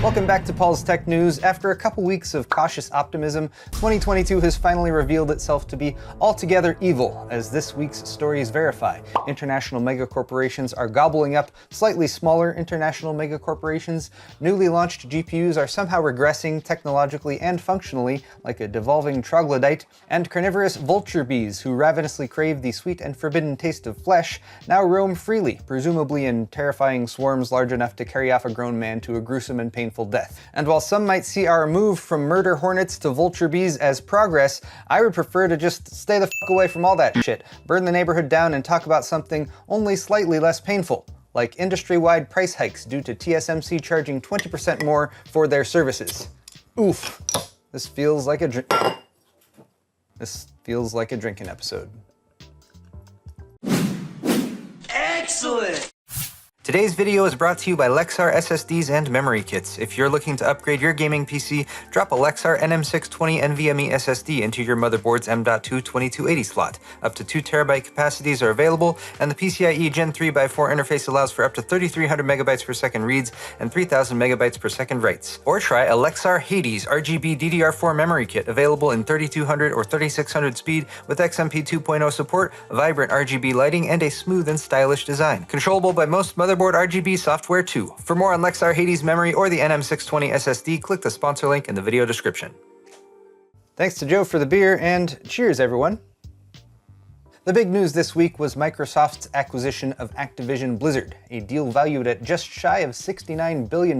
Welcome back to Paul's Tech News. After a couple weeks of cautious optimism, 2022 has finally revealed itself to be altogether evil, as this week's stories verify. International megacorporations are gobbling up slightly smaller international megacorporations. Newly launched GPUs are somehow regressing technologically and functionally like a devolving troglodyte, and carnivorous vulture bees who ravenously crave the sweet and forbidden taste of flesh now roam freely, presumably in terrifying swarms large enough to carry off a grown man to a gruesome and painful death. And while some might see our move from murder hornets to vulture bees as progress, I would prefer to just stay the fuck away from all that shit, burn the neighborhood down, and talk about something only slightly less painful, like industry-wide price hikes due to TSMC charging 20% more for their services. Oof. This feels like a drinking episode. Excellent! Today's video is brought to you by Lexar SSDs and memory kits. If you're looking to upgrade your gaming PC, drop a Lexar NM620 NVMe SSD into your motherboard's M.2 2280 slot. Up to 2TB capacities are available, and the PCIe Gen 3x4 interface allows for up to 3300 megabytes per second reads and 3000 megabytes per second writes. Or try a Lexar Hades RGB DDR4 memory kit, available in 3200 or 3600 speed with XMP 2.0 support, vibrant RGB lighting, and a smooth and stylish design. Controllable by most motherboard RGB software too. For more on Lexar Hades memory or the NM620 SSD, click the sponsor link in the video description. Thanks to Joe for the beer, and cheers everyone. The big news this week was Microsoft's acquisition of Activision Blizzard, a deal valued at just shy of $69 billion,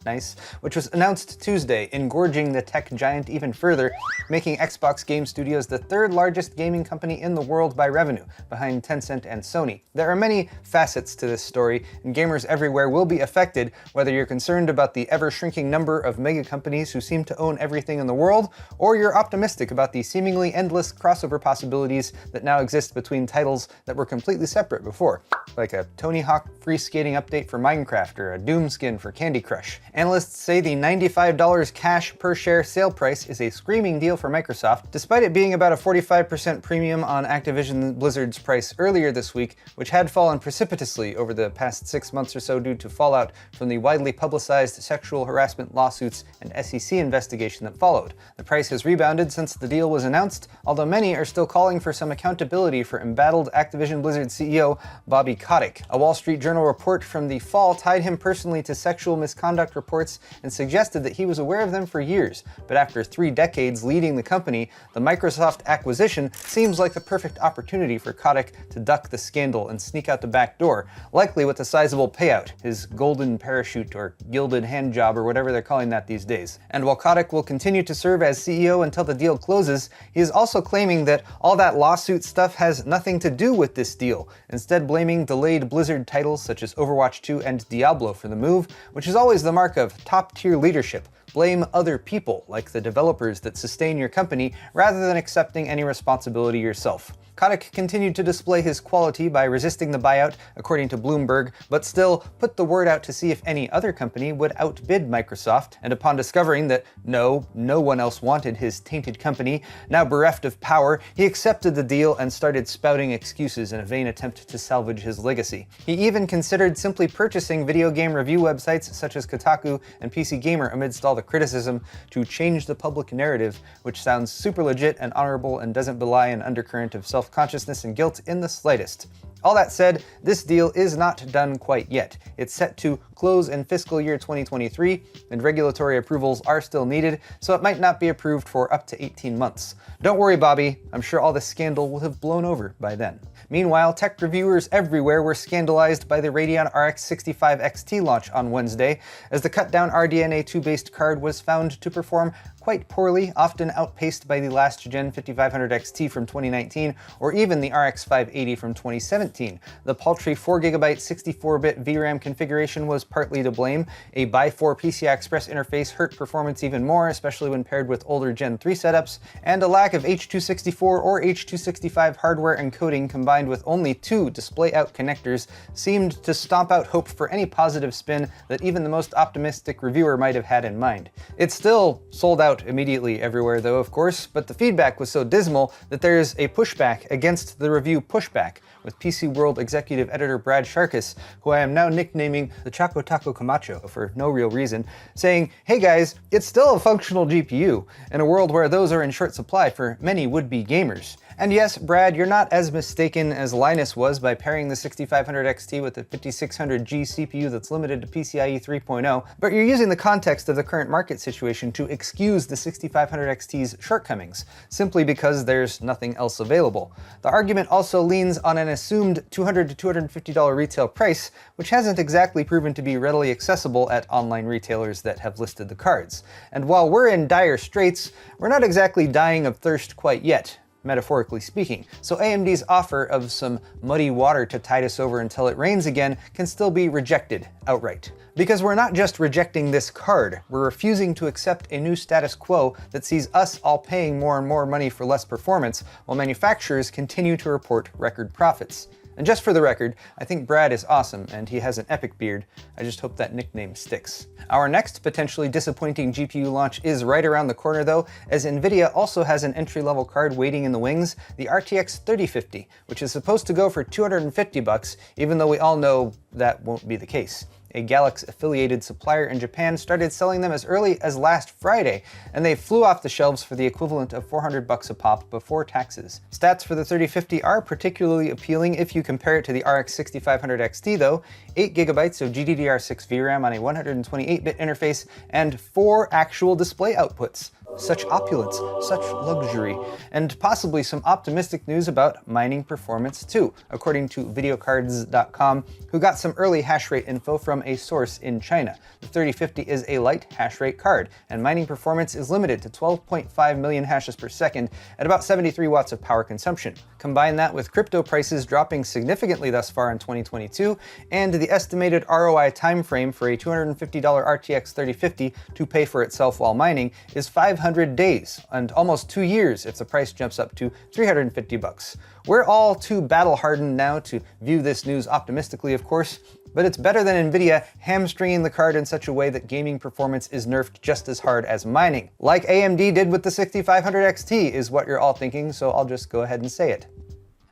nice, which was announced Tuesday, engorging the tech giant even further, making Xbox Game Studios the third largest gaming company in the world by revenue, behind Tencent and Sony. There are many facets to this story, and gamers everywhere will be affected, whether you're concerned about the ever-shrinking number of mega companies who seem to own everything in the world, or you're optimistic about the seemingly endless crossover possibilities that now exist between titles that were completely separate before, like a Tony Hawk free skating update for Minecraft or a Doom skin for Candy Crush. Analysts say the $95 cash per share sale price is a screaming deal for Microsoft, despite it being about a 45% premium on Activision Blizzard's price earlier this week, which had fallen precipitously over the past 6 months or so due to fallout from the widely publicized sexual harassment lawsuits and SEC investigation that followed. The price has rebounded since the deal was announced, although many are still calling for some accountability for embattled Activision Blizzard CEO Bobby Kotick. A Wall Street Journal report from the fall tied him personally to sexual misconduct reports and suggested that he was aware of them for years, but after 3 decades leading the company, the Microsoft acquisition seems like the perfect opportunity for Kotick to duck the scandal and sneak out the back door, likely with a sizable payout, his golden parachute or gilded hand job or whatever they're calling that these days. And while Kotick will continue to serve as CEO until the deal closes, he is also claiming that all that lawsuit stuff has nothing to do with this deal, instead blaming delayed Blizzard titles such as Overwatch 2 and Diablo for the move, which is always the mark of top-tier leadership. Blame other people, like the developers that sustain your company, rather than accepting any responsibility yourself. Kotick continued to display his quality by resisting the buyout, according to Bloomberg, but still put the word out to see if any other company would outbid Microsoft, and upon discovering that no one else wanted his tainted company, now bereft of power, he accepted the deal and started spouting excuses in a vain attempt to salvage his legacy. He even considered simply purchasing video game review websites such as Kotaku and PC Gamer amidst all the criticism to change the public narrative, which sounds super legit and honorable and doesn't belie an undercurrent of self-consciousness and guilt in the slightest. All that said, this deal is not done quite yet. It's set to close in fiscal year 2023, and regulatory approvals are still needed, so it might not be approved for up to 18 months. Don't worry, Bobby, I'm sure all this scandal will have blown over by then. Meanwhile, tech reviewers everywhere were scandalized by the Radeon RX 65 XT launch on Wednesday, as the cut-down RDNA 2-based card was found to perform quite poorly, often outpaced by the last-gen 5500 XT from 2019, or even the RX 580 from 2017. The paltry 4GB 64-bit VRAM configuration was partly to blame. A x4 PCI Express interface hurt performance even more, especially when paired with older Gen 3 setups, and a lack of H.264 or H.265 hardware encoding combined with only 2 display-out connectors seemed to stomp out hope for any positive spin that even the most optimistic reviewer might have had in mind. It still sold out out immediately everywhere though, of course, but the feedback was so dismal that there's a pushback against the review pushback, with PC World executive editor Brad Sharkus, who I am now nicknaming the Chaco Taco Camacho for no real reason, saying, "Hey guys, it's still a functional GPU, in a world where those are in short supply for many would-be gamers." And yes, Brad, you're not as mistaken as Linus was by pairing the 6500 XT with the 5600G CPU that's limited to PCIe 3.0, but you're using the context of the current market situation to excuse the 6500 XT's shortcomings, simply because there's nothing else available. The argument also leans on an assumed $200 to $250 retail price, which hasn't exactly proven to be readily accessible at online retailers that have listed the cards. And while we're in dire straits, we're not exactly dying of thirst quite yet, metaphorically speaking. So AMD's offer of some muddy water to tide us over until it rains again can still be rejected outright. Because we're not just rejecting this card, we're refusing to accept a new status quo that sees us all paying more and more money for less performance, while manufacturers continue to report record profits. And just for the record, I think Brad is awesome and he has an epic beard. I just hope that nickname sticks. Our next potentially disappointing GPU launch is right around the corner though, as Nvidia also has an entry-level card waiting in the wings, the RTX 3050, which is supposed to go for $250, even though we all know that won't be the case. A Galax-affiliated supplier in Japan started selling them as early as last Friday, and they flew off the shelves for the equivalent of $400 a pop before taxes. Stats for the 3050 are particularly appealing if you compare it to the RX 6500 XT though: 8GB of GDDR6 VRAM on a 128-bit interface, and 4 actual display outputs. Such opulence, such luxury, and possibly some optimistic news about mining performance too, according to videocards.com, who got some early hash rate info from a source in China. The 3050 is a light hash rate card, and mining performance is limited to 12.5 million hashes per second at about 73 watts of power consumption. Combine that with crypto prices dropping significantly thus far in 2022, and the estimated ROI timeframe for a $250 RTX 3050 to pay for itself while mining is 500 days, and almost 2 years if the price jumps up to $350. We're all too battle-hardened now to view this news optimistically, of course, but it's better than Nvidia hamstringing the card in such a way that gaming performance is nerfed just as hard as mining. Like AMD did with the 6500 XT is what you're all thinking, so I'll just go ahead and say it.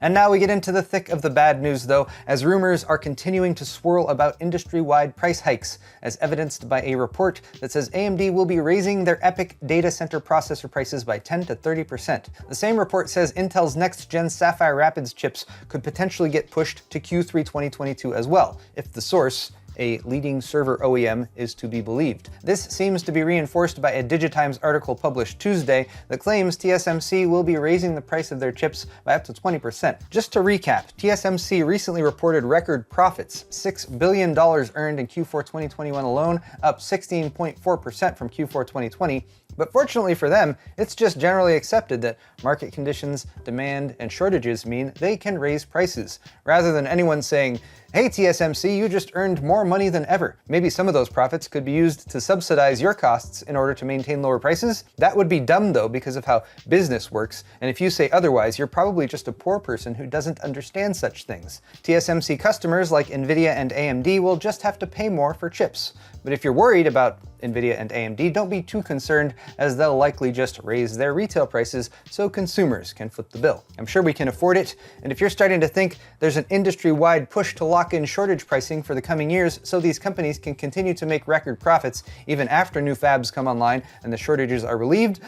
And now we get into the thick of the bad news though, as rumors are continuing to swirl about industry-wide price hikes, as evidenced by a report that says AMD will be raising their EPYC data center processor prices by 10 to 30%. The same report says Intel's next-gen Sapphire Rapids chips could potentially get pushed to Q3 2022 as well, if the source, a leading server OEM, is to be believed. This seems to be reinforced by a Digitimes article published Tuesday that claims TSMC will be raising the price of their chips by up to 20%. Just to recap, TSMC recently reported record profits, $6 billion earned in Q4 2021 alone, up 16.4% from Q4 2020. But fortunately for them, it's just generally accepted that market conditions, demand, and shortages mean they can raise prices, rather than anyone saying, "Hey TSMC, you just earned more money than ever. Maybe some of those profits could be used to subsidize your costs in order to maintain lower prices." That would be dumb though, because of how business works, and if you say otherwise, you're probably just a poor person who doesn't understand such things. TSMC customers like Nvidia and AMD will just have to pay more for chips. But if you're worried about Nvidia and AMD, don't be too concerned, as they'll likely just raise their retail prices so consumers can foot the bill. I'm sure we can afford it, and if you're starting to think there's an industry-wide push to lock in shortage pricing for the coming years so these companies can continue to make record profits even after new fabs come online and the shortages are relieved,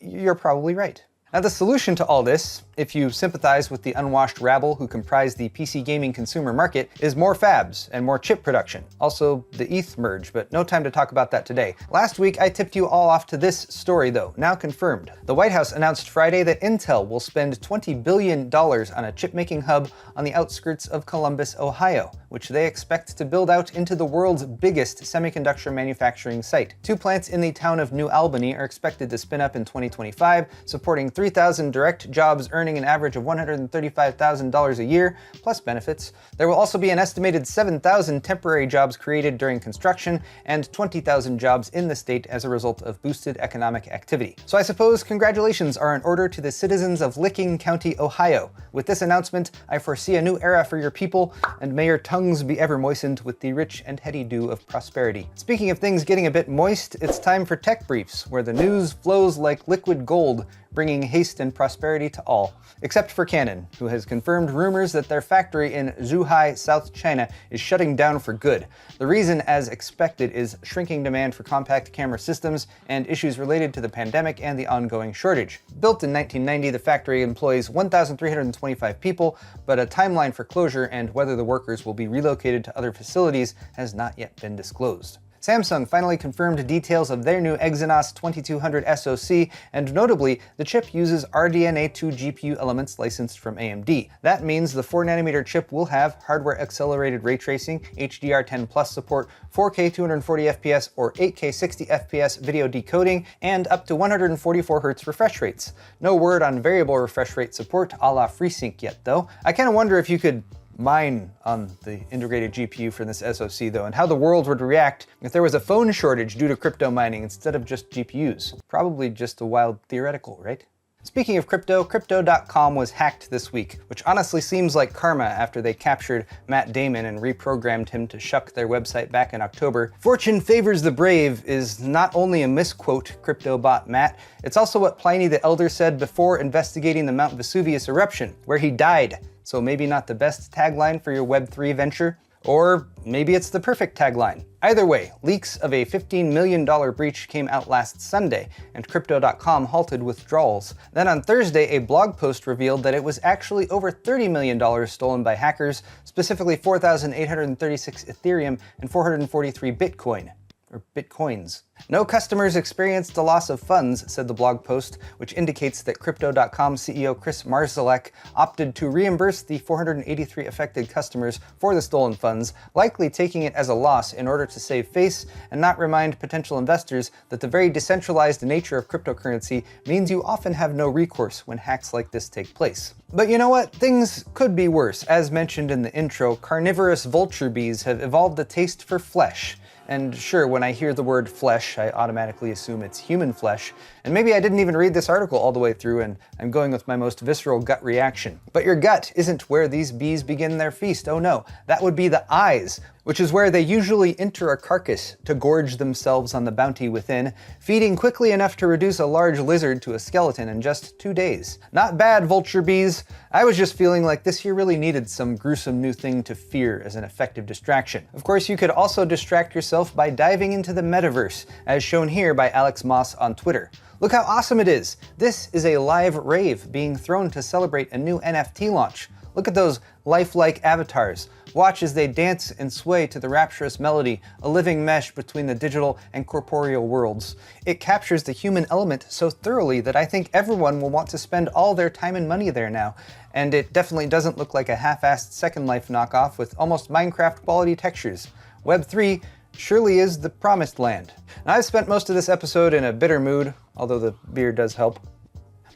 you're probably right. Now the solution to all this, if you sympathize with the unwashed rabble who comprise the PC gaming consumer market, is more fabs and more chip production. Also the ETH merge, but no time to talk about that today. Last week I tipped you all off to this story though, now confirmed. The White House announced Friday that Intel will spend $20 billion on a chip-making hub on the outskirts of Columbus, Ohio, which they expect to build out into the world's biggest semiconductor manufacturing site. 2 plants in the town of New Albany are expected to spin up in 2025, supporting 3 3,000 direct jobs earning an average of $135,000 a year, plus benefits. There will also be an estimated 7,000 temporary jobs created during construction and 20,000 jobs in the state as a result of boosted economic activity. So I suppose congratulations are in order to the citizens of Licking County, Ohio. With this announcement, I foresee a new era for your people, and may your tongues be ever moistened with the rich and heady dew of prosperity. Speaking of things getting a bit moist, it's time for Tech Briefs, where the news flows like liquid gold, bringing haste and prosperity to all. Except for Canon, who has confirmed rumors that their factory in Zhuhai, South China is shutting down for good. The reason, as expected, is shrinking demand for compact camera systems and issues related to the pandemic and the ongoing shortage. Built in 1990, the factory employs 1,325 people, but a timeline for closure and whether the workers will be relocated to other facilities has not yet been disclosed. Samsung finally confirmed details of their new Exynos 2200 SoC, and notably, the chip uses RDNA 2 GPU elements licensed from AMD. That means the 4nm chip will have hardware-accelerated ray tracing, HDR10+ support, 4K 240fps or 8K 60fps video decoding, and up to 144Hz refresh rates. No word on variable refresh rate support a la FreeSync yet, though. I kinda wonder if you could mine on the integrated GPU for this SoC though, and how the world would react if there was a phone shortage due to crypto mining instead of just GPUs. Probably just a wild theoretical, right? Speaking of crypto, Crypto.com was hacked this week, which honestly seems like karma after they captured Matt Damon and reprogrammed him to shuck their website back in October. Fortune favors the brave is not only a misquote, CryptoBot Matt, it's also what Pliny the Elder said before investigating the Mount Vesuvius eruption, where he died. So maybe not the best tagline for your Web3 venture, or maybe it's the perfect tagline. Either way, leaks of a $15 million breach came out last Sunday, and Crypto.com halted withdrawals. Then on Thursday, a blog post revealed that it was actually over $30 million stolen by hackers, specifically 4,836 Ethereum and 443 Bitcoin. Or Bitcoins. No customers experienced a loss of funds, said the blog post, which indicates that Crypto.com CEO Chris Marszalek opted to reimburse the 483 affected customers for the stolen funds, likely taking it as a loss in order to save face and not remind potential investors that the very decentralized nature of cryptocurrency means you often have no recourse when hacks like this take place. But you know what? Things could be worse. As mentioned in the intro, carnivorous vulture bees have evolved a taste for flesh. And sure, when I hear the word flesh, I automatically assume it's human flesh. And maybe I didn't even read this article all the way through and I'm going with my most visceral gut reaction. But your gut isn't where these bees begin their feast, oh no. That would be the eyes, which is where they usually enter a carcass to gorge themselves on the bounty within, feeding quickly enough to reduce a large lizard to a skeleton in just 2 days. Not bad, vulture bees. I was just feeling like this year really needed some gruesome new thing to fear as an effective distraction. Of course, you could also distract yourself by diving into the Metaverse, as shown here by Alex Moss on Twitter. Look how awesome it is! This is a live rave being thrown to celebrate a new NFT launch. Look at those lifelike avatars. Watch as they dance and sway to the rapturous melody, a living mesh between the digital and corporeal worlds. It captures the human element so thoroughly that I think everyone will want to spend all their time and money there now. And it definitely doesn't look like a half-assed Second Life knockoff with almost Minecraft quality textures. Web3 surely is the promised land. Now, I've spent most of this episode in a bitter mood, although the beer does help.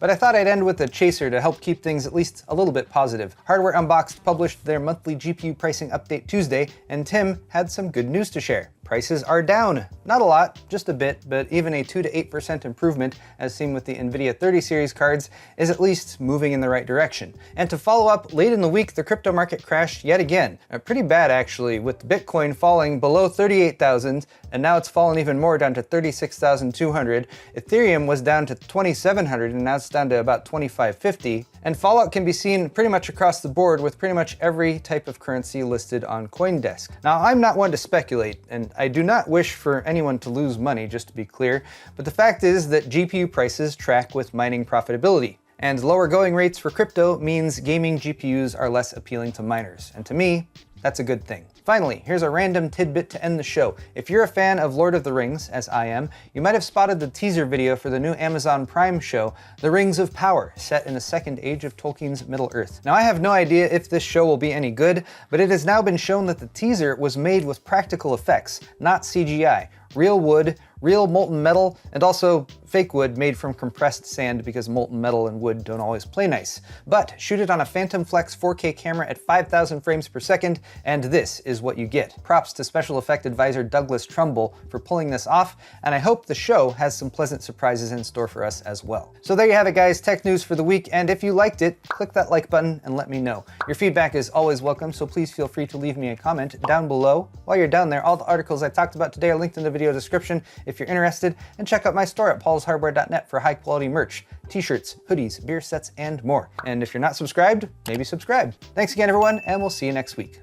But I thought I'd end with a chaser to help keep things at least a little bit positive. Hardware Unboxed published their monthly GPU pricing update Tuesday, and Tim had some good news to share. Prices are down. Not a lot, just a bit, but even a 2 to 8% improvement, as seen with the Nvidia 30 series cards, is at least moving in the right direction. And to follow up, late in the week, the crypto market crashed yet again. Pretty bad, actually, with Bitcoin falling below 38,000, and now it's fallen even more down to 36,200. Ethereum was down to 2,700, and now it's down to about 2,550. And fallout can be seen pretty much across the board with pretty much every type of currency listed on CoinDesk. Now, I'm not one to speculate, and I do not wish for anyone to lose money, just to be clear, but the fact is that GPU prices track with mining profitability. And lower going rates for crypto means gaming GPUs are less appealing to miners. And to me, that's a good thing. Finally, here's a random tidbit to end the show. If you're a fan of Lord of the Rings, as I am, you might have spotted the teaser video for the new Amazon Prime show, The Rings of Power, set in the second age of Tolkien's Middle-earth. Now, I have no idea if this show will be any good, but it has now been shown that the teaser was made with practical effects, not CGI, real wood, real molten metal, and also fake wood made from compressed sand because molten metal and wood don't always play nice. But shoot it on a Phantom Flex 4K camera at 5,000 frames per second, and this is what you get. Props to special effect advisor Douglas Trumbull for pulling this off, and I hope the show has some pleasant surprises in store for us as well. So there you have it, guys, tech news for the week, and if you liked it, click that like button and let me know. Your feedback is always welcome, so please feel free to leave me a comment down below. While you're down there, all the articles I talked about today are linked in the video description if you're interested, and check out my store at paulshardware.net for high quality merch, t-shirts, hoodies, beer sets, and more. And if you're not subscribed, maybe subscribe. Thanks again, everyone, and we'll see you next week.